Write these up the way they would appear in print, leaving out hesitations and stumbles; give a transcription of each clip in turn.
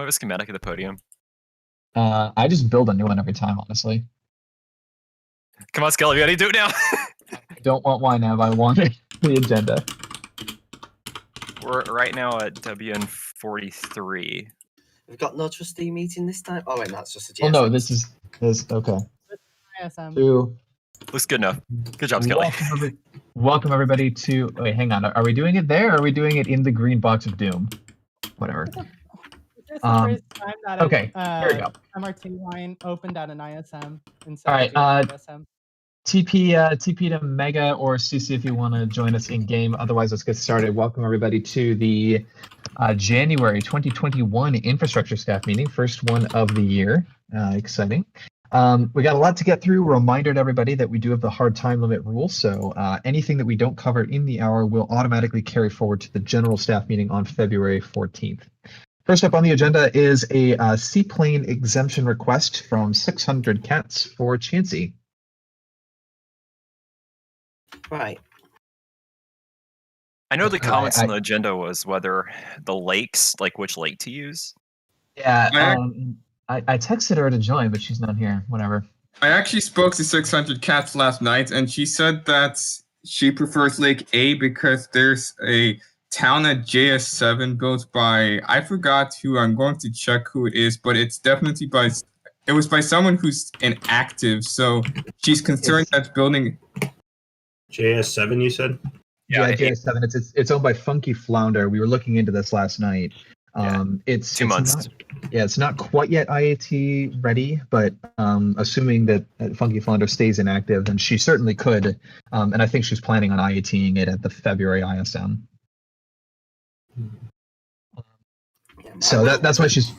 have a schematic of the podium? I just build a new one every time, honestly. Come on, Skelly, we gotta do it now. I don't want YNAB, I want the agenda. We're right now at WN43. We've got no trustee meeting this time? Oh, wait, that's just a GSM. Oh, no, this is okay. ISM. Looks good enough. Good job, Skelly. Welcome everybody to. Wait, hang on. Are we doing it there, or are we doing it in the green box of doom? Whatever. It's the first time that okay, here we go. MRT line opened at an ISM instead All right, of ISM. TP to Mega or CC if you want to join us in game. Otherwise, let's get started. Welcome everybody to the January 2021 infrastructure staff meeting, first one of the year. Exciting. We got a lot to get through. Reminder to everybody that we do have the hard time limit rule, so anything that we don't cover in the hour will automatically carry forward to the general staff meeting on February 14th. First up on the agenda is a seaplane exemption request from 600 Cats for Chansey. Right. I know the comments on the agenda was whether the lakes, like which lake to use. Yeah, I texted her to join, but she's not here. Whatever. I actually spoke to 600 Cats last night, and she said that she prefers Lake A because there's a town at JS7 built by, I forgot who, I'm going to check who it is, but it's definitely it was by someone who's inactive, so she's concerned that building... JS7, you said? Yeah, JS7. It's owned by Funky Flounder. We were looking into this last night. It's 2 months. It's not quite yet IAT ready, but assuming that Funky Flounder stays inactive, then she certainly could. And I think she's planning on IATing it at the February ISM. So that's why she's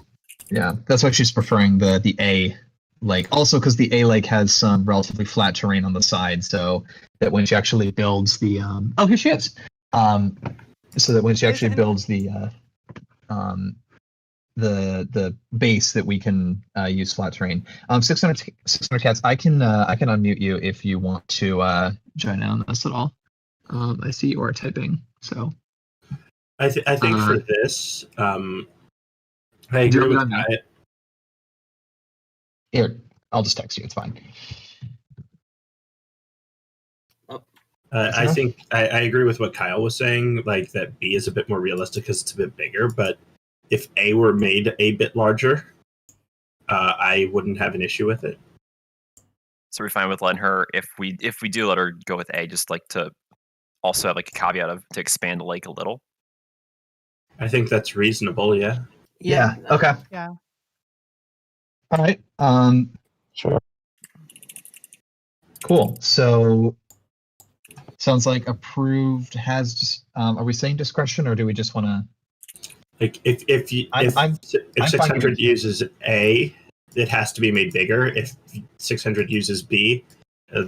preferring the A lake. Also, because the A lake has some relatively flat terrain on the side, so that when she actually builds the here she is. So that when she actually builds the base, that we can use flat terrain. 600 Cats. I can unmute you if you want to join in on this at all. I see you are typing, so. I think for this, I agree with Kyle. Here, I'll just text you. It's fine. I think I agree with what Kyle was saying, like that B is a bit more realistic because it's a bit bigger, but if A were made a bit larger, I wouldn't have an issue with it. So we're fine with letting her, if we do let her go with A, just like to also have like a caveat to expand the lake a little. I think that's reasonable, yeah. Yeah. Okay. Yeah. All right. Sure. Cool. So sounds like approved has just are we saying discretion, or do we just want to, like if 600 uses A, it has to be made bigger. If 600 uses B,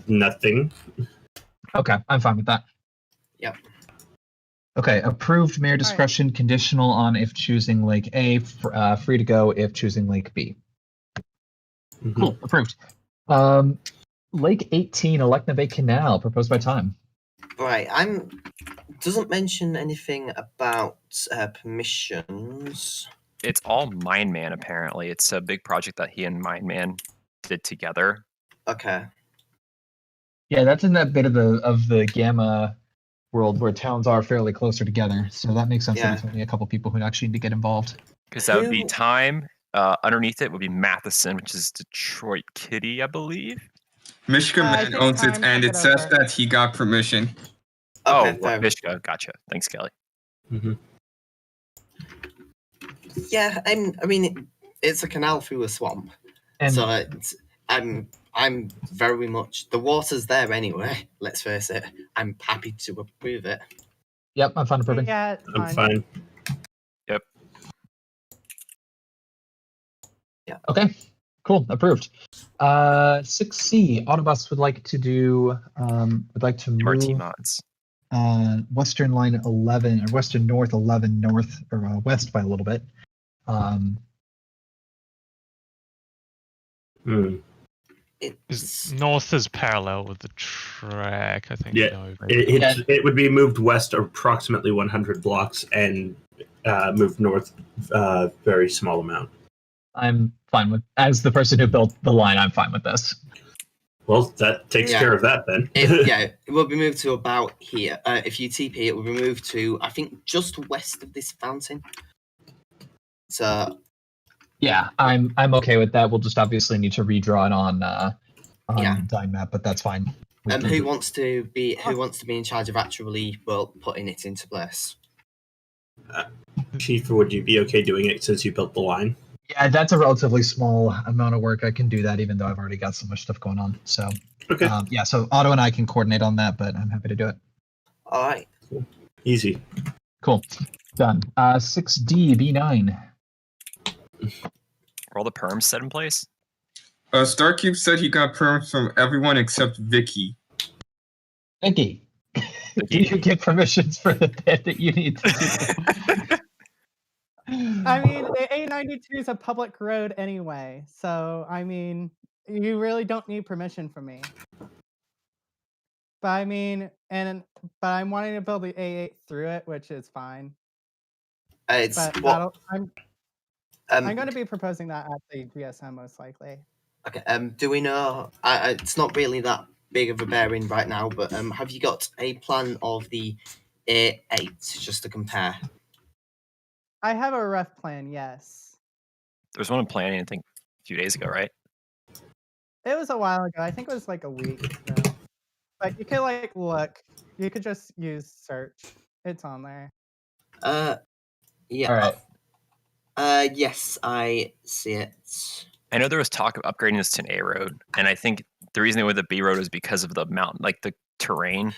nothing. Okay, I'm fine with that. Yep. Okay, approved mayor discretion, conditional on if choosing Lake A, free to go if choosing Lake B. Mm-hmm. Cool, approved. Lake 18, Elecna Bay Canal, proposed by Time. Right, doesn't mention anything about permissions. It's all Mindman, apparently. It's a big project that he and Mindman did together. Okay. Yeah, that's in that bit of the Gamma world where towns are fairly closer together, so that makes sense. Yeah. There's only a couple people who actually need to get involved. Because that would be Time. Underneath it would be Matheson, which is Detroit Kitty, I believe. Michigan Man owns it, and it says that he got permission. Okay, Michigan. Gotcha. Thanks, Kelly. Mm-hmm. Yeah, I mean, it's a canal through a swamp, and so I'm very much, the water's there anyway. Let's face it. I'm happy to approve it. Yep, I'm fine approving. Yeah, I'm fine. Yep. Yeah. Okay. Cool. Approved. 6C. Autobus would like to do. Would like to move MRT mods. Western Line 11 or Western North 11 north or west by a little bit. North is parallel with the track, I think. Yeah, it would be moved west approximately 100 blocks and moved north very small amount. I'm fine with, as the person who built the line, I'm fine with this. Well, that takes care of that then. It will be moved to about here. If you TP, it will be moved to, I think, just west of this fountain. So yeah, I'm okay with that. We'll just obviously need to redraw it on Dime map, but that's fine. who wants to be in charge of actually putting it into place? Chief, would you be okay doing it since you built the line? Yeah, that's a relatively small amount of work. I can do that, even though I've already got so much stuff going on. So, okay. Yeah, so Otto and I can coordinate on that, but I'm happy to do it. All right. Cool. Easy. Cool. Done. 6D, B9. Are all the perms set in place? Starcube said he got perms from everyone except Vicky. Vicky, do you get permissions for the bit that you need to do? I mean, the A92 is a public road anyway, so I mean, you really don't need permission from me. But I mean, but I'm wanting to build the A8 through it, which is fine. I'm going to be proposing that at the GSM most likely. Okay. Do we know? It's not really that big of a bearing right now, but have you got a plan of the A8 just to compare? I have a rough plan, yes. There was one planning, I think, a few days ago, right? It was a while ago. I think it was like a week ago. But you could like look. You could just use search. It's on there. Yeah. All right. Yes, I see it. I know there was talk of upgrading this to an A road, and I think the reason they went the B road is because of the mountain, like the terrain.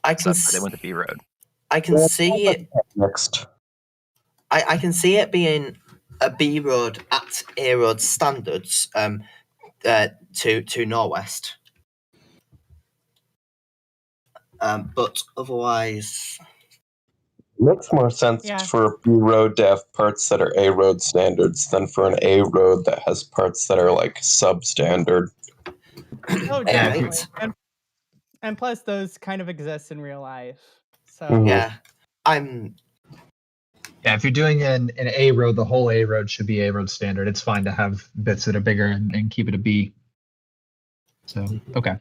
They went the B road. I can see it next. I can see it being a B road at A road standards. To Northwest. But otherwise, Makes more sense for a B road to have parts that are A road standards than for an A road that has parts that are like substandard. Oh, definitely. And plus, those kind of exist in real life. So yeah, Yeah, if you're doing an A road, the whole A road should be A road standard. It's fine to have bits that are bigger and keep it a B. So, okay.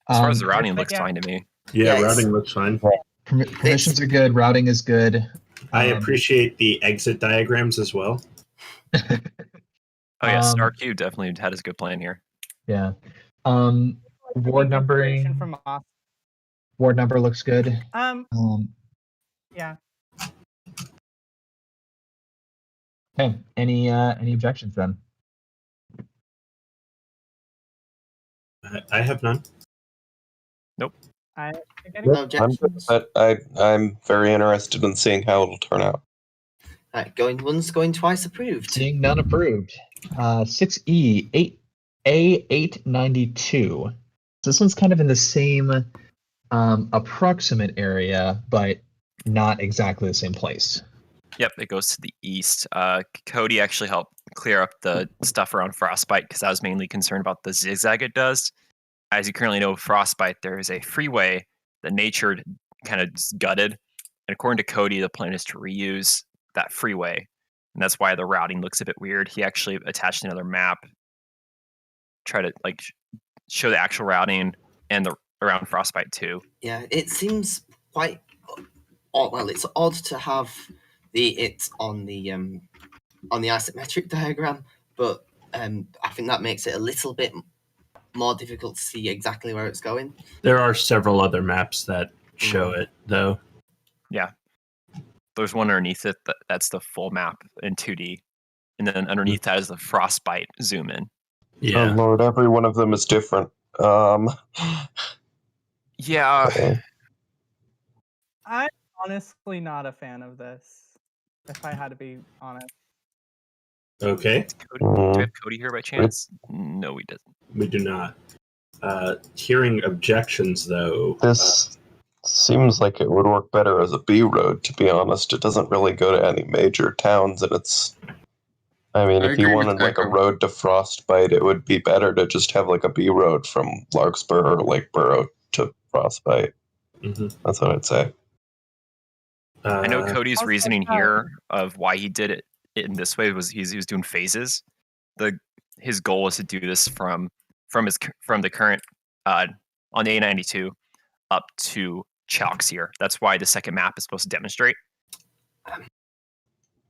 As far as the routing looks fine to me. Yeah, routing looks fine. Permissions are good. Routing is good. I appreciate the exit diagrams as well. Oh yeah, StarQ definitely had his good plan here. Yeah. Ward numbering. Ward number looks good. Yeah. Okay. Any objections then? I have none. Nope. No objections. But I'm very interested in seeing how it'll turn out. Going once, going twice approved. Seeing none approved. 6E, A892. This one's kind of in the same approximate area, but not exactly the same place. Yep, it goes to the east. Cody actually helped clear up the stuff around Frostbite because I was mainly concerned about the zigzag it does. As you currently know, Frostbite, there is a freeway that nature kind of gutted. And according to Cody, the plan is to reuse that freeway. And that's why the routing looks a bit weird. He actually attached another map, try to like show the actual routing and the around Frostbite too. Yeah, it seems quite odd. Well, it's odd to have it on the isometric diagram, but I think that makes it a little bit more difficult to see exactly where it's going. There are several other maps that show it, though. Yeah. There's one underneath it that's the full map in 2D. And then underneath that is the Frostbite zoom in. Yeah. Oh Lord, every one of them is different. Yeah. I'm honestly not a fan of this, if I had to be honest. Okay. Do we have Cody here by chance? No, he doesn't. We do not. Hearing objections, though. This seems like it would work better as a B road, to be honest. It doesn't really go to any major towns, and it's... I mean, if you wanted like a road to Frostbite, it would be better to just have like a B road from Larkspur or Lakeborough to Frostbite. Mm-hmm. That's what I'd say. I know Cody's Also, reasoning here of why he did it in this way was he was doing phases. His goal was to do this from the current on the A92 up to Chalks here. That's why the second map is supposed to demonstrate.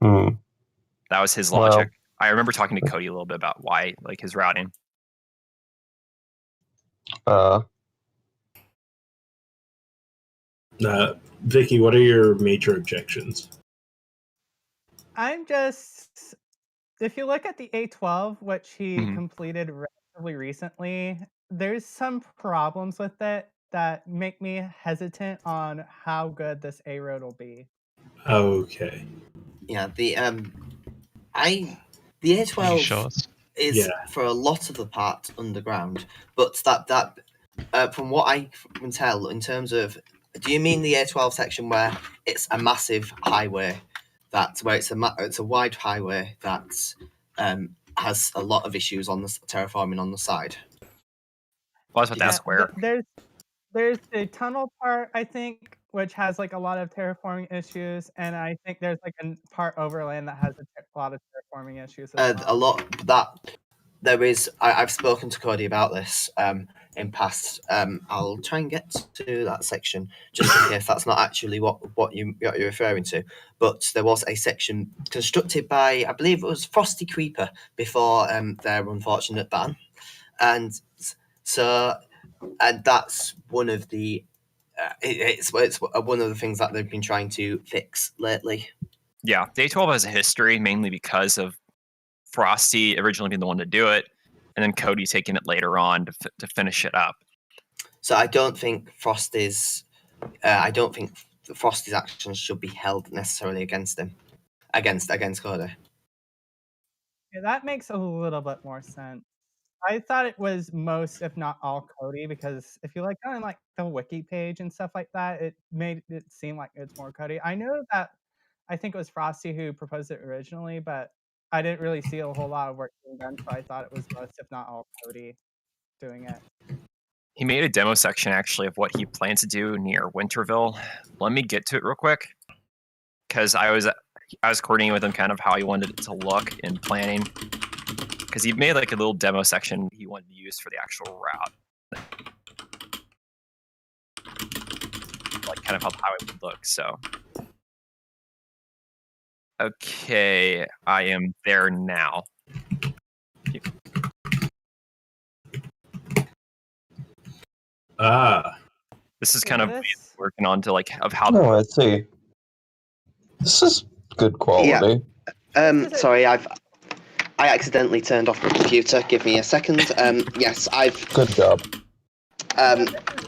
Hmm. That was his logic. I remember talking to Cody a little bit about why, like his routing. Vicky, what are your major objections? I'm just, if you look at the A12, which he Mhm. completed relatively recently, there's some problems with it that make me hesitant on how good this A road will be. Okay. Yeah, the Can you show A12 us? is for a lot of the part underground, but that from what I can tell, in terms of, do you mean the A12 section where it's a massive highway, where it's a wide highway that has a lot of issues on the terraforming on the side? Well, I was about to ask where. There's the tunnel part, I think, which has like a lot of terraforming issues, and I think there's like a part overland that has a lot of terraforming issues as well. A lot that there is. I've spoken to Cody about this in past. I'll try and get to that section just in case that's not actually what you're referring to. But there was a section constructed by, I believe it was Frosty Creeper before their unfortunate ban, and so that's one of the. It's one of the things that they've been trying to fix lately. Yeah, Day 12 has a history mainly because of Frosty originally being the one to do it, and then Cody taking it later on to finish it up. So I don't think Frosty's actions should be held necessarily against him, against Cody. Yeah, that makes a little bit more sense. I thought it was most, if not all, Cody, because if you like on like the wiki page and stuff like that, it made it seem like it's more Cody. I know that I think it was Frosty who proposed it originally, but I didn't really see a whole lot of work being done, so I thought it was most, if not all, Cody doing it. He made a demo section actually of what he plans to do near Winterville. Let me get to it real quick, because I was coordinating with him kind of how he wanted it to look in planning. Because he made like a little demo section he wanted to use for the actual route, like kind of how the highway would look. So, okay, I am there now. This is kind of working on to like of how. Oh, I see. This is good quality. Sorry, I accidentally turned off the computer. Give me a second. Yes, Good job.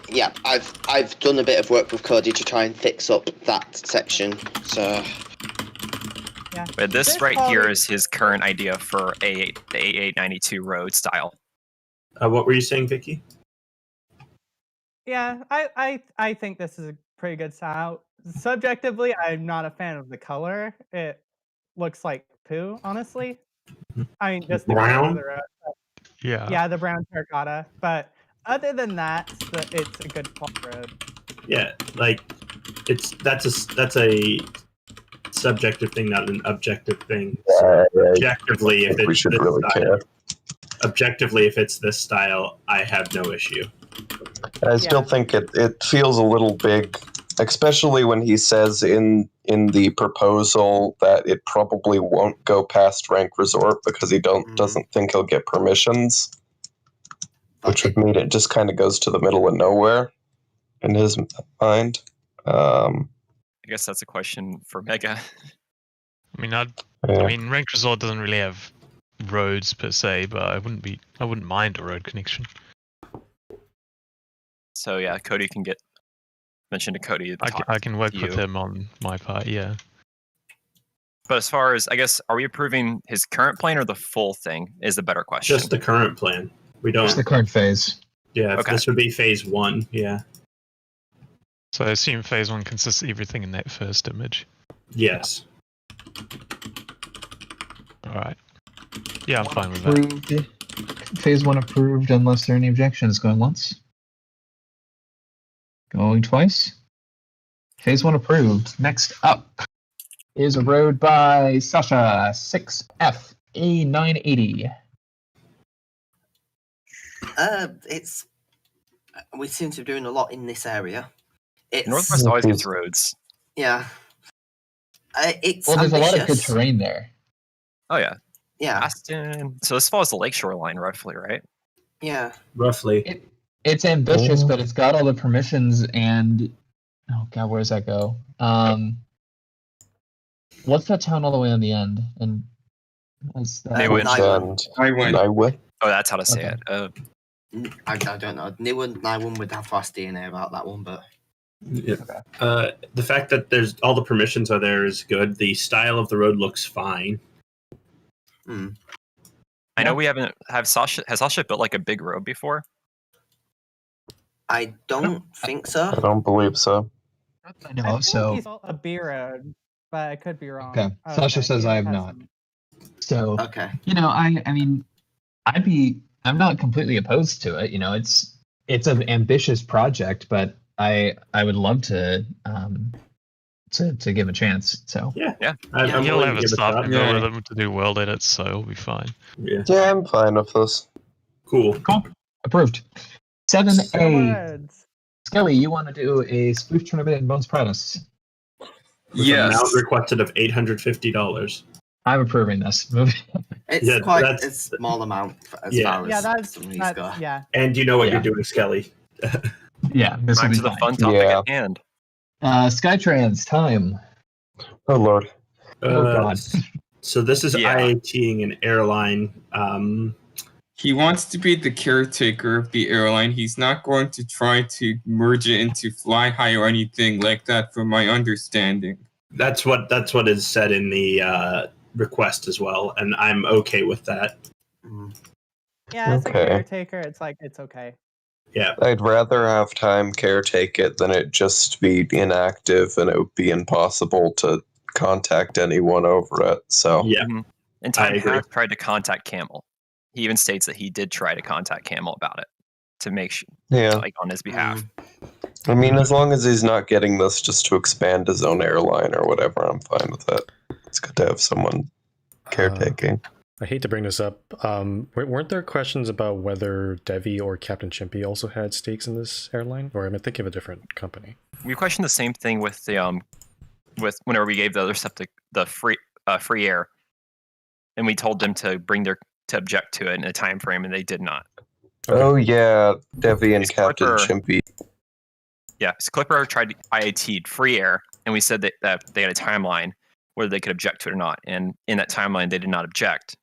Yeah, I've done a bit of work with Cody to try and fix up that section. So. Yeah. But this right here is his current idea for the A892 road style. What were you saying, Vicky? Yeah, I think this is a pretty good style. Subjectively, I'm not a fan of the color. It looks like poo, honestly. I mean, just the color of the road. Yeah, the brown terracotta. But other than that, it's a good road. Yeah, like that's a subjective thing, not an objective thing. So objectively, if it's this style, objectively, if it's this style, I have no issue. I still think it feels a little big, especially when he says in the proposal that it probably won't go past Rank Resort because he doesn't think he'll get permissions, which would mean it just kind of goes to the middle of nowhere in his mind. I guess that's a question for Mega. I mean, Rank Resort doesn't really have roads per se, but I wouldn't mind a road connection. So yeah, Cody can get mentioned to Cody. I can work with him on my part, yeah. But as far as, I guess, are we approving his current plan or the full thing is the better question? Just the current plan. We don't. Just the current phase. Yeah, this would be phase 1, yeah. So I assume phase 1 consists of everything in that first image? Yes. Alright. Yeah, I'm fine with that. Phase 1 approved unless there are any objections. Going once. Going twice. Phase 1 approved. Next up is a road by Sasha, 6F A980. We seem to be doing a lot in this area. It's Northwest always gets roads. yeah. It's Well, there's ambitious. a lot of good terrain there. Oh yeah. Yeah, Aston. So this follows the lakeshore line roughly, right? yeah. Roughly. It's ambitious, but it's got all the permissions and oh god, where does that go? What's that town all the way on the end? And what's that? Naiwa. Oh, that's how to say Okay. it. I don't know. Naiwan would have last DNA about that one, but Yeah. The fact that there's all the permissions are there is good. The style of the road looks fine. I know we has Sasha built like a big road before? I don't think so. I don't believe so. I know, so He's a B road, but I could be wrong. okay. Sasha says I have not. So Okay. I mean, I'm not completely opposed to it. It's an ambitious project, but I would love to give a chance. So Yeah. You'll willing have to a give it staff shot. member with them to do world edits, so it'll be fine. Yeah. Yeah, I'm fine with this. Cool. approved. 7A. Words. Skelly, you want to do a spoof tournament in Bones Pratus? With an amount requested of $850. I'm approving this. Move. It's quite a small amount as far as that's go. yeah. And you know what you're doing, Skelly. Yeah, this will Back be to the fine. fun topic at hand. Skytrans time. Oh lord. Oh god. So this is IATing an airline. He wants to be the caretaker of the airline. He's not going to try to merge it into Fly High or anything like that, from my understanding. That's what is said in the request as well, and I'm okay with that. Yeah, as a Okay. caretaker, it's okay. Yeah. I'd rather have time caretake it than it just be inactive and it would be impossible to contact anyone over it. So yeah. Mm-hmm. And Time has tried to contact Camel. He even states that he did try to contact Camel about it to make sure, like on his behalf. I mean, as long as he's not getting this just to expand his own airline or whatever, I'm fine with it. It's good to have someone caretaking. I hate to bring this up. Weren't there questions about whether Devi or Captain Chimpy also had stakes in this airline? Or am I thinking of a different company? We questioned the same thing with the with whenever we gave the other stuff to the free air, and we told them to object to it in a time frame, and they did not. Okay. Oh yeah, Devi and Captain Chimpy. Yeah, Clipper tried to IAT'd free air, and we said that they had a timeline whether they could object to it or not, and in that timeline they did not object.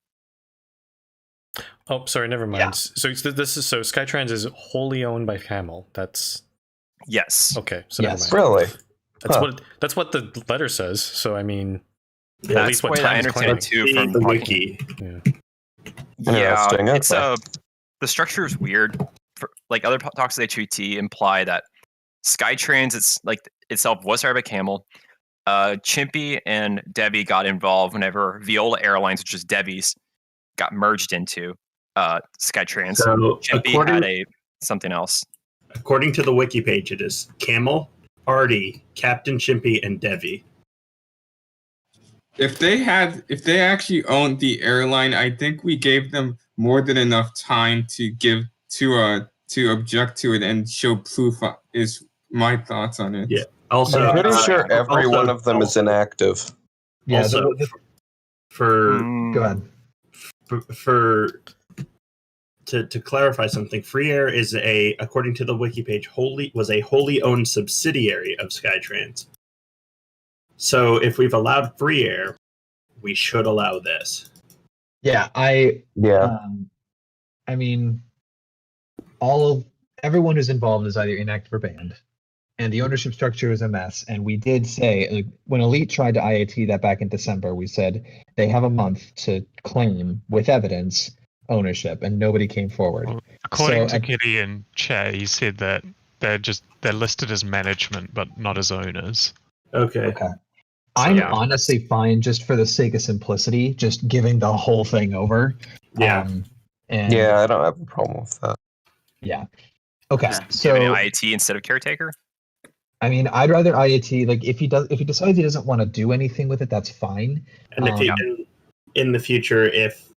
Oh, sorry, never mind. Yeah. So Skytrans is wholly owned by Camel. That's yes. Okay, so yes, never mind. Really. That's what the letter says. So I mean, at least what I understand it too from the wiki. Yeah, it's the structure is weird. Like other talks of the HUT imply that Skytrans, itself was started by Camel. Chimpy and Debbie got involved whenever Viola Airlines, which is Debbie's, got merged into Skytrans. So Chimpy had something else. According to the wiki page, it is Camel, Artie, Captain Chimpy, and Devi. If they actually owned the airline, I think we gave them more than enough time to object to it and show proof. Is my thoughts on it. Yeah. Also, I'm pretty sure every one of them is inactive. Yeah. Also, go ahead. To clarify something, Free Air is according to the wiki page, was a wholly owned subsidiary of Skytrans. So if we've allowed Free Air, we should allow this. Yeah, I mean, everyone who's involved is either inactive or banned, and the ownership structure is a mess. And we did say, when Elite tried to IAT that back in December, we said they have a month to claim with evidence ownership, and nobody came forward. Well, according to Kitty and Che, he said that they're listed as management but not as owners. Okay. I'm honestly fine, just for the sake of simplicity, just giving the whole thing over. Yeah. I don't have a problem with that. Yeah. Okay. So IAT instead of caretaker? I mean, I'd rather IAT. Like, if he decides he doesn't want to do anything with it, that's fine. And if he can, in the future, if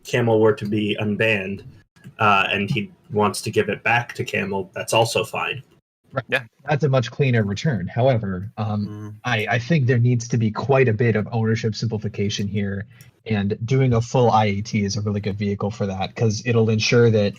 Camel were to be unbanned, and he wants to give it back to Camel, that's also fine. Right. Yeah, that's a much cleaner return. However, I think there needs to be quite a bit of ownership simplification here, and doing a full IAT is a really good vehicle for that, because it'll ensure that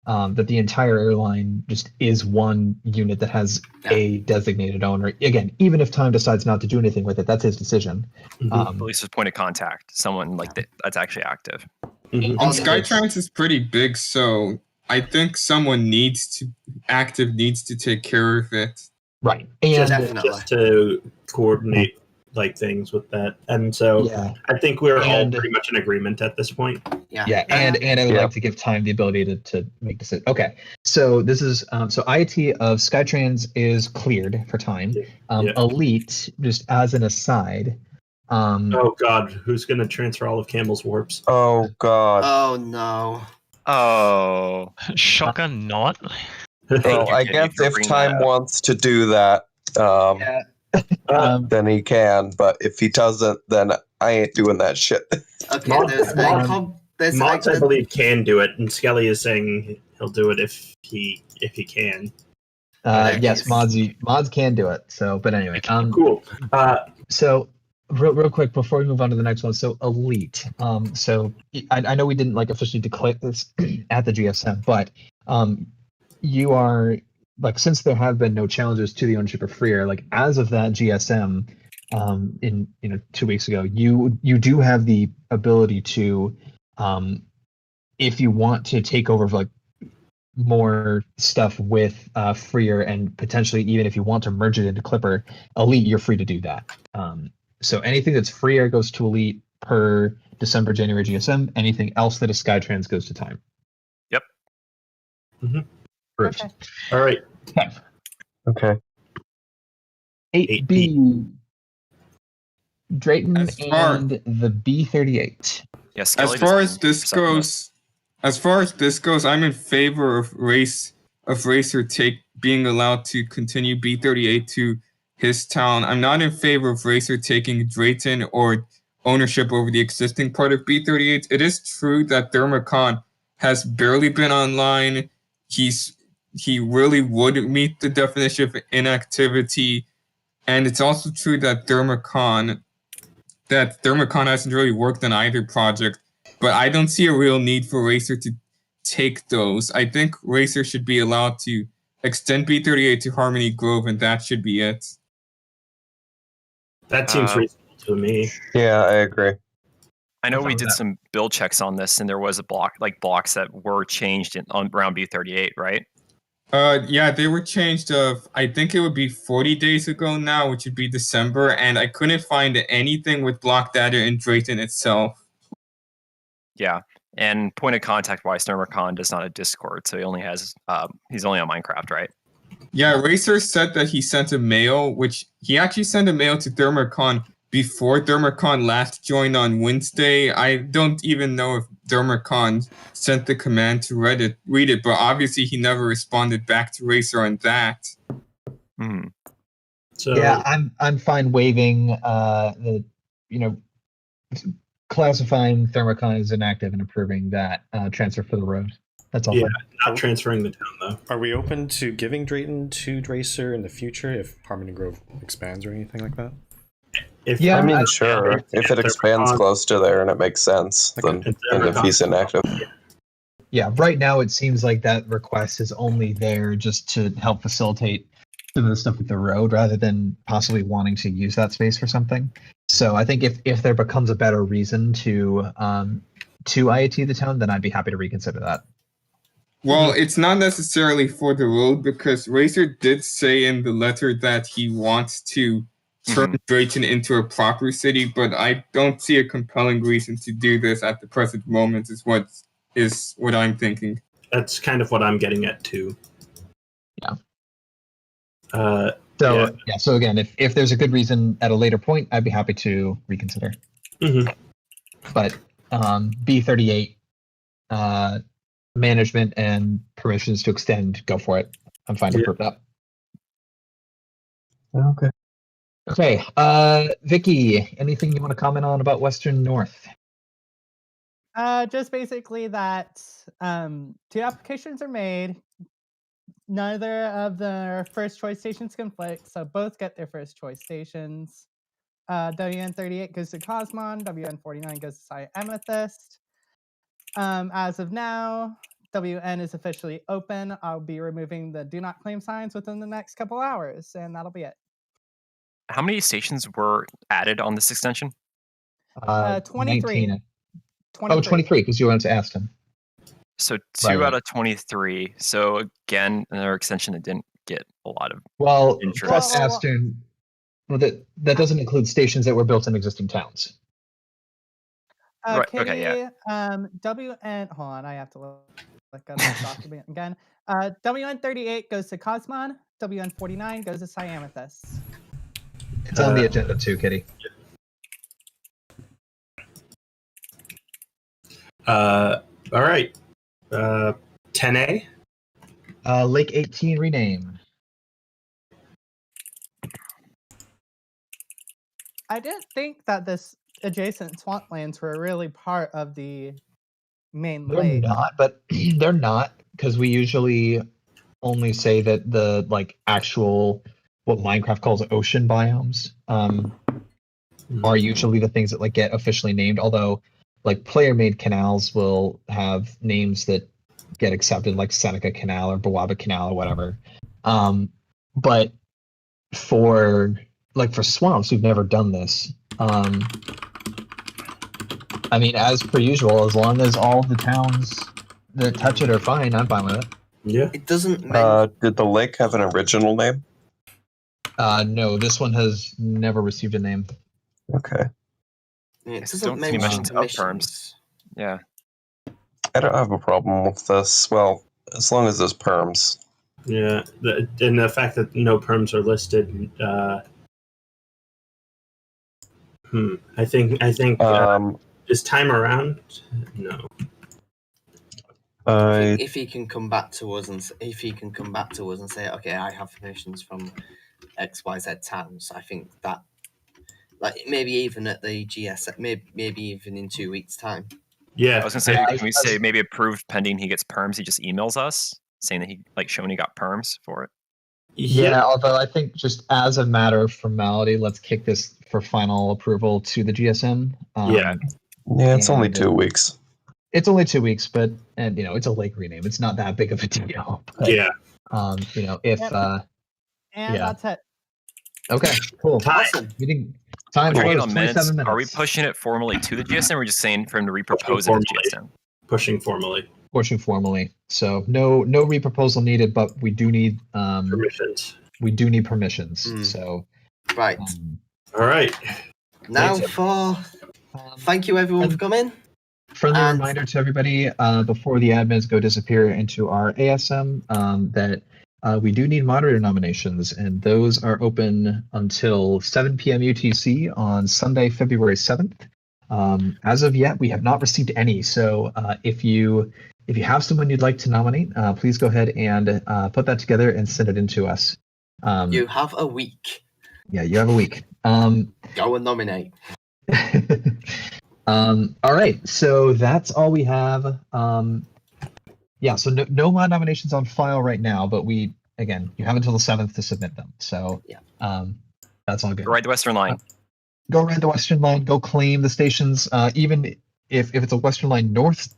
that the entire airline just is one unit that has a designated owner. Again, even if Time decides not to do anything with it, that's his decision. At least his point of contact, someone like that's actually active. And Skytrans is pretty big, so I think someone needs to take care of it. Right. And just to coordinate like things with that. And so I think we're all pretty much in agreement at this point. Yeah. And I would like to give Time the ability to make decisions. Okay. So this is so IAT of Skytrans is cleared for Time. Elite, just as an aside. Oh God, who's gonna transfer all of Camel's warps? Oh God. Oh no. Oh. Shocker not. Well, I guess if Time wants to do that, then he can. But if he doesn't, then I ain't doing that shit. Okay, Mods, I believe, can do it, and Skelly is saying he'll do it if he can. Yes, mods can do it. So, but anyway, cool. So real quick before we move on to the next one. So Elite. So I know we didn't officially declare this at the GSM, but you are since there have been no challenges to the ownership of Freer, as of that GSM in 2 weeks ago, you do have the ability to if you want to take over more stuff with Freer, and potentially even if you want to merge it into Clipper Elite, you're free to do that. So anything that's Freer goes to Elite per December, January GSM. Anything else that is Skytrans goes to Time. Yep. Okay. All right. Okay. 8B. Drayton and the B38. Yes. As far as this goes, I'm in favor of Racer being allowed to continue B38 to his town. I'm not in favor of Racer taking Drayton or ownership over the existing part of B38. It is true that Thermocon has barely been online. He really would meet the definition of inactivity, and it's also true that Thermocon hasn't really worked on either project. But I don't see a real need for Racer to take those. I think Racer should be allowed to extend B38 to Harmony Grove, and that should be it. That seems reasonable to me. Yeah, I agree. I know we did some build checks on this, and there was a blocks that were changed around B38, right? Yeah, they were changed. I think it would be 40 days ago now, which would be December, and I couldn't find anything with block data in Drayton itself. Yeah, and point of contact wise, Thermocon does not have Discord, so he only has he's only on Minecraft, right? Yeah, Racer said that he sent a mail, which he actually sent a mail to Thermocon before Thermocon last joined on Wednesday. I don't even know if Thermocon sent the command to read it, but obviously he never responded back to Racer on that. So yeah, I'm fine waiving classifying Thermocon as inactive and approving that transfer for the road. That's all. Yeah, not transferring the town though. Are we open to giving Drayton to Dracer in the future if Harmony Grove expands or anything like that? I mean, sure. If it expands close to there and it makes sense, then if he's inactive. Yeah, right now it seems like that request is only there just to help facilitate some of the stuff with the road rather than possibly wanting to use that space for something. So I think if there becomes a better reason to IAT the town, then I'd be happy to reconsider that. Well, it's not necessarily for the road, because Racer did say in the letter that he wants to turn Drayton into a proper city, but I don't see a compelling reason to do this at the present moment is what I'm thinking. That's kind of what I'm getting at too. Yeah. So again, if there's a good reason at a later point, I'd be happy to reconsider. But B38 management and permissions to extend, go for it. I'm fine to approve that. Okay. Okay. Vicky, anything you want to comment on about Western North? Just basically that 2 applications are made. Neither of their first choice stations conflict, so both get their first choice stations. WN38 goes to Cosmon, WN49 goes to Psi Amethyst. As of now, WN is officially open. I'll be removing the do not claim signs within the next couple hours, and that'll be it. How many stations were added on this extension? 23. 19. Oh, 23, because you wanted to ask him. So 2 Right. out of 23. So again, another extension that didn't get a lot of Well, interest. plus Aston, well, that doesn't include stations that were built in existing towns. Right, Kitty, okay, yeah. WN, hold on, I have to look at this document again. WN38 goes to Cosmon, WN49 goes to Psi Amethyst. It's on the agenda too, Kitty. All right. 10A. Lake 18 rename. I didn't think that this adjacent swamplands were really part of the main They're lake. not, but they're not, because we usually only say that the actual what Minecraft calls ocean biomes are usually the things that get officially named. Although player made canals will have names that get accepted, like Seneca Canal or Bawaba Canal or whatever. But for swamps, we've never done this. I mean, as per usual, as long as all the towns that touch it are fine, I'm fine with it. Yeah. It doesn't. Did the lake have an original name? No, this one has never received a name. Okay. It I doesn't don't see mention mentions of perms. permissions. Yeah. I don't have a problem with this. Well, as long as there's perms. Yeah. And the fact that no perms are listed. I think. Is time around? No. If he can come back to us and say, okay, I have permissions from XYZ towns, I think that, maybe even at the GS, maybe even in 2 weeks' time. Yeah. I was gonna say, can we say maybe approved pending he gets perms? He just emails us saying that he showing he got perms for it. Yeah, although I think just as a matter of formality, let's kick this for final approval to the GSM. Yeah, it's only 2 weeks. It's only 2 weeks, but it's a lake rename. It's not that big of a deal. But, yeah. If and yeah. that's it. Okay, cool. Awesome. Time We're for on minutes. 27 minutes. Are we pushing it formally to the GSM, or are we just saying for him to repropose it to the GSM? Pushing formally. Pushing formally. So no reproposal needed, but we do need permissions. We do need permissions. So right. All right. Now thank you everyone for coming. Friendly reminder to everybody before the admins go disappear into our ASM that we do need moderator nominations, and those are open until 7 p.m. UTC on Sunday, February 7th. As of yet, we have not received any. So if you have someone you'd like to nominate, please go ahead and put that together and send it in to us. You have a week. Yeah, you have a week. Go and nominate. All right, so that's all we have. Yeah, so no mod nominations on file right now, but you have until the 7th to submit them. So yeah, that's all good. Ride the Western Line. Go ride the Western Line. Go claim the stations. Even if it's a Western Line North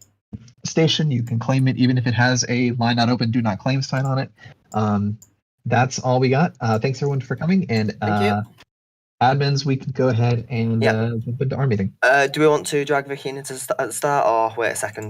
station, you can claim it, even if it has a line not open, do not claim sign on it. That's all we got. Thanks everyone for coming, and thank you. Admins, we can go ahead and jump into our meeting. Do we want to drag Vicky into at the start, or wait a second?